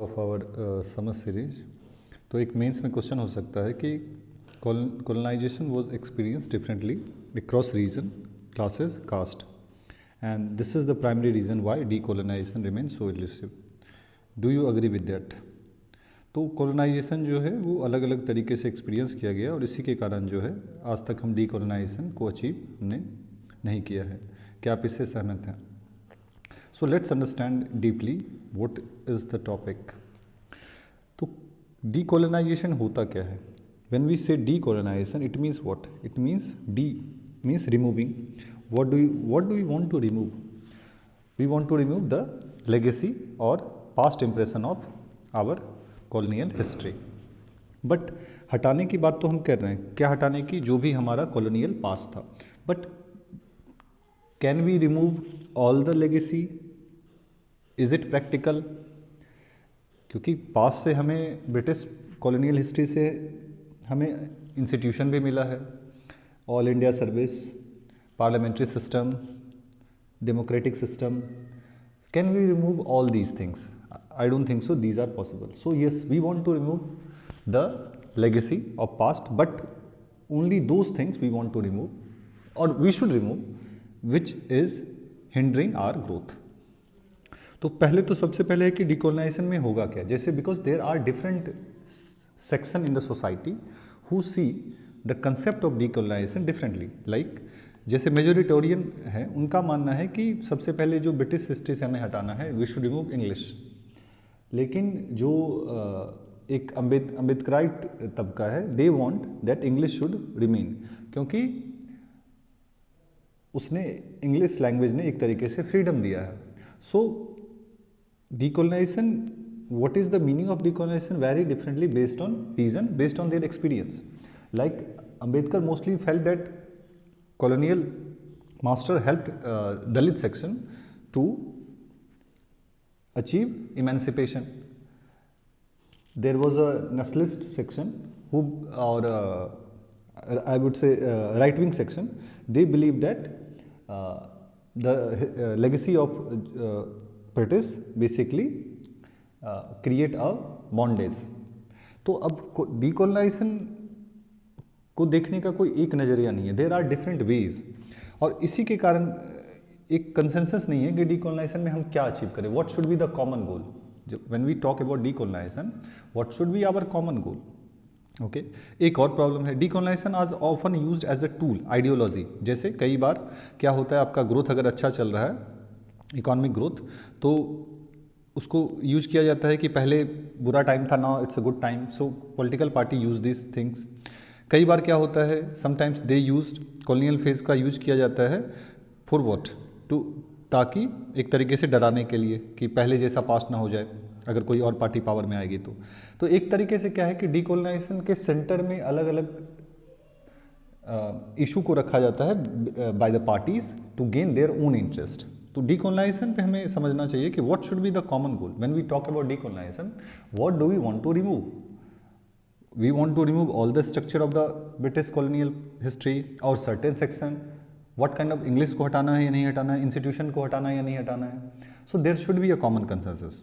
Of our summer series. तो एक mains में क्वेश्चन हो सकता है कि colonization was experienced differently across region, classes, caste, and this is the primary reason why decolonization remains so elusive. Do you agree with that? तो colonization जो है वो अलग अलग तरीके से एक्सपीरियंस किया गया और इसी के कारण जो है आज तक हम decolonization को अचीव हमने नहीं किया है। क्या आप इससे सहमत हैं? So let's understand deeply what is the topic. तो decolonization होता क्या है? When we say decolonization, it means what? It means de means removing. What do we want to remove? We want to remove the legacy or past impression of our colonial history. But हटाने की बात तो हम कर रहे हैं, क्या हटाने की? जो भी हमारा colonial past था. But can we remove all the legacy? Is it practical? क्योंकि पास से हमें ब्रिटिश कॉलोनियल हिस्ट्री से हमें इंस्टीट्यूशन भी मिला है, all India service, parliamentary system, democratic system. Can we remove all these things? I don't think so these are possible. So yes, we want to remove the legacy of past, but only those things we want to remove और we should remove which is hindering our growth. तो पहले तो सबसे पहले है कि decolonisation में होगा क्या. जैसे because there are different section in the society who see the concept of decolonization differently. Like जैसे मेजोरिटेरियन है, उनका मानना है कि सबसे पहले जो ब्रिटिश हिस्ट्री से हमें हटाना है, वी शुड रिमूव इंग्लिश. लेकिन जो एक अम्बेडकराइट तबका है, they want that English should remain, क्योंकि उसने इंग्लिश लैंग्वेज ने एक तरीके से फ्रीडम दिया है. सो decolonization, what is the meaning of decolonization vary differently based on region, based on their experience. Like Ambedkar mostly felt that colonial master helped Dalit section to achieve emancipation. There was a nationalist section who, or I would say right wing section, they believe that the legacy of British basically create a bondage. तो अब decolonisation को देखने का कोई एक नज़रिया नहीं है, देयर आर डिफरेंट वेज. और इसी के कारण एक कंसेंसस नहीं है कि डिकोलोनाइजेशन में हम क्या अचीव करें, what should be the common goal. When we talk about decolonization, what should be our common goal. Okay, एक और प्रॉब्लम है, डिकोलोनाइजेशन आज often used as a tool, ideology. जैसे कई बार क्या होता है, आपका ग्रोथ अगर अच्छा चल रहा है, इकोनॉमिक ग्रोथ, तो उसको यूज किया जाता है कि पहले बुरा टाइम था, now it's a good time. So political party use this things. कई बार क्या होता है, sometimes they used colonial phase का यूज किया जाता है फॉर व्हाट, टू, ताकि एक तरीके से डराने के लिए कि पहले जैसा पास्ट ना हो जाए अगर कोई और पार्टी पावर में आएगी. तो एक तरीके से क्या है कि डिकोलोनाइजेशन के सेंटर में अलग अलग इशू को रखा जाता है by the parties to gain their own interest. तो डिकोलोनाइजेशन पे हमें समझना चाहिए कि what should be the common goal. When we talk about decolonization, what do we want to remove? We want to remove all the structure of the British colonial history और certain section. What kind of English को हटाना है या नहीं हटाना है, institution को हटाना है या नहीं हटाना है. So there should be a common consensus.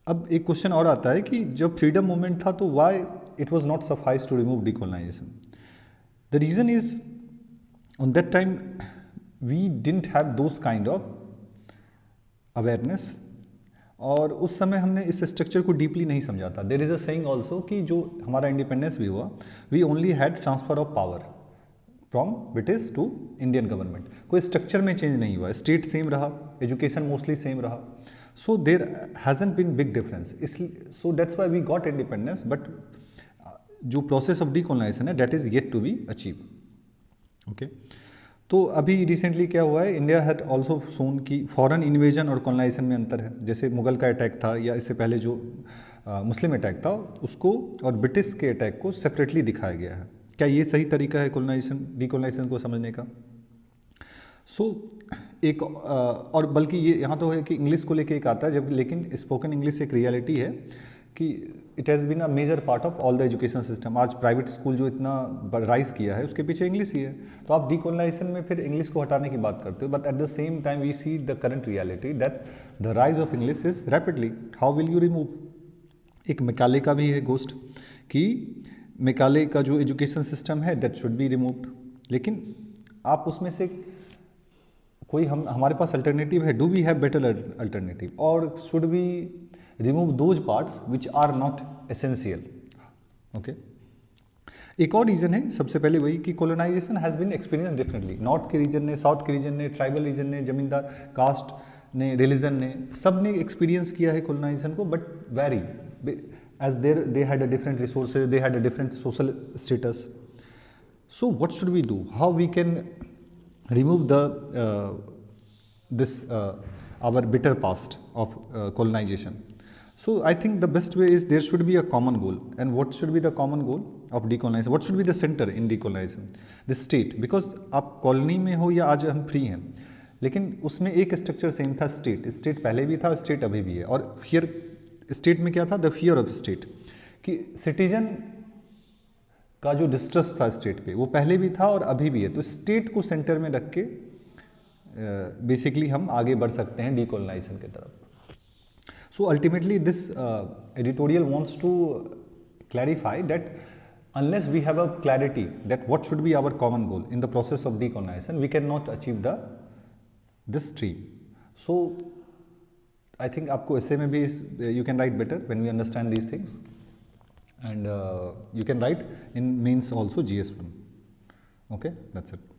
अब एक क्वेश्चन और आता है कि जब फ्रीडम मूवमेंट था तो why it was not suffice to remove decolonization. The reason is on that time we didn't have those kind of awareness, और उस समय हमने इस स्ट्रक्चर को डीपली नहीं समझा था. There is a saying also कि जो हमारा इंडिपेंडेंस भी हुआ, we only had transfer of power from British to Indian government. कोई स्ट्रक्चर में चेंज नहीं हुआ, स्टेट सेम रहा, एजुकेशन मोस्टली सेम रहा. So there hasn't been big difference. इसलिए so that's why we got independence, but जो process of decolonization है, that is yet to be achieve. Okay, तो अभी रिसेंटली क्या हुआ है, इंडिया हैड ऑल्सो शोन कि फॉरेन इन्वेजन और कॉलोनाइजेशन में अंतर है. जैसे मुगल का अटैक था या इससे पहले जो मुस्लिम अटैक था, उसको और ब्रिटिश के अटैक को सेपरेटली दिखाया गया है. क्या ये सही तरीका है डिकोलोनाइजेशन को समझने का? सो एक और बल्कि ये यहाँ तो है कि इंग्लिश को लेके एक आता है, जब लेकिन स्पोकन इंग्लिश एक रियलिटी है कि it has been a major part of all the education system. आज प्राइवेट स्कूल जो इतना राइज किया है, उसके पीछे इंग्लिश ही है. तो आप डिकोलोनाइजेशन में फिर इंग्लिश को हटाने की बात करते हो, but at the same time we see the current reality that the rise of English is rapidly, how will you remove? एक मैकाले का भी है गोस्ट कि मैकाले का जो एजुकेशन सिस्टम है दैट शुड बी रिमूव्ड, लेकिन आप उसमें से कोई हमारे पास अल्टरनेटिव है, do we have better alternative, और should we remove those parts which are not essential? Okay, एक और रीज़न है, सबसे पहले वही कि colonisation has been experience differently. North के रीजन ने, साउथ के रीजन ने, ट्राइबल रीजन ने, जमींदार कास्ट ने, रिलीजन ने, सब ने एक्सपीरियंस किया है कॉलोनाइजेशन को, but very as they had a different resources, they had a different social status. So what should we do? How we can remove the our bitter past of colonization? So I think the best way is there should be a common goal. And what should be the common goal of decolonization? What should be the center in decolonization? The state. Because आप colony में हो या आज हम free हैं, लेकिन उसमें एक स्ट्रक्चर सेम था, स्टेट। स्टेट पहले भी था, स्टेट अभी भी है। और फियर स्टेट में क्या था? द फियर ऑफ स्टेट, कि सिटीजन का जो डिस्ट्रस्ट था स्टेट पे वो पहले भी था और अभी भी है। तो स्टेट को सेंटर में रख के बेसिकली हम आगे बढ़ सकते हैं डीकोलोनाइजेशन की तरफ। So ultimately this editorial wants to clarify that unless we have a clarity that what should be our common goal in the process of decolonization, we cannot achieve this dream. So I think आपको essay में भी you can write better when we understand these things, and you can write in mains also GS1. Okay, that's it.